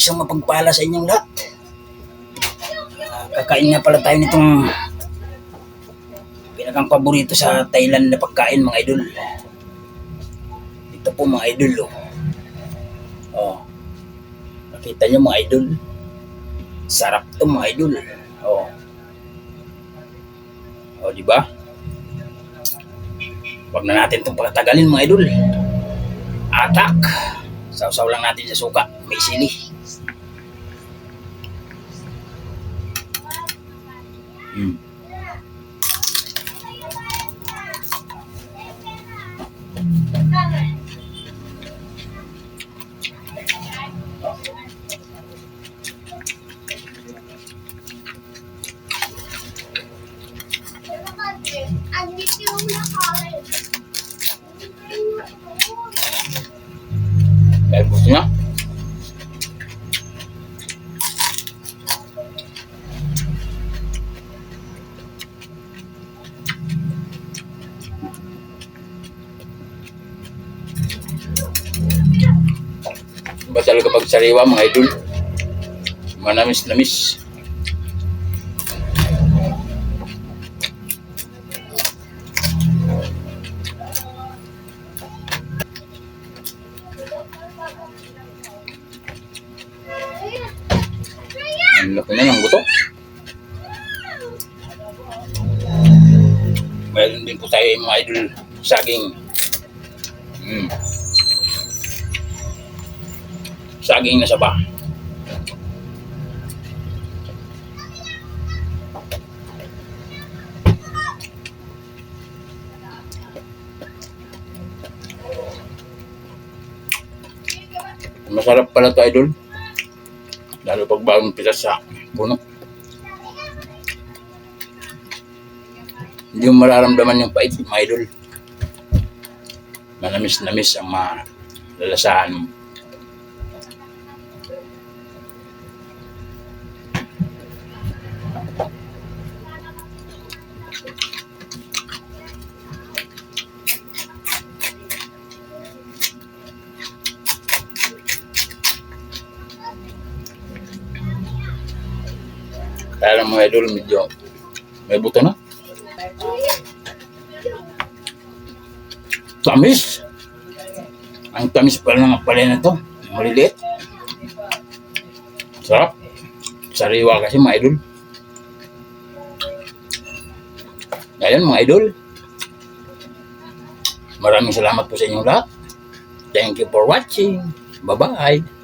Isang mapagpala sa inyong lahat. Kakain nga pala tayo nitong pinakang paborito sa Thailand na pagkain, mga idol. Ito po, mga idol. Oh. Nakita nyo, mga idol. Sarap to, mga idol. Di ba? Wag na natin itong pagtagalin, mga idol. Atak. Sausaw lang natin sa suka. May sili. Kaya gusto niya? Ba talaga pag sariwa, mga idol? Manamis-namis. Ang laki na ng buto. Mayroon din po tayo, mga idol, saging. Saging na saba. Masarap pala to, idol. Lalo pag bagong pitas sa puno. Hindi mo mararamdaman yung pait, mga idol. Manamis-namis ang malalasahan mo. Kaya lang, mga idol, medyo may buto na. Tamis! Ang tamis pala ng palay na to. Maliliit. Sarap. Sariwa kasi, mga idol. Ngayon, mga idol, maraming salamat po sa inyong lahat. Thank you for watching. Bye-bye.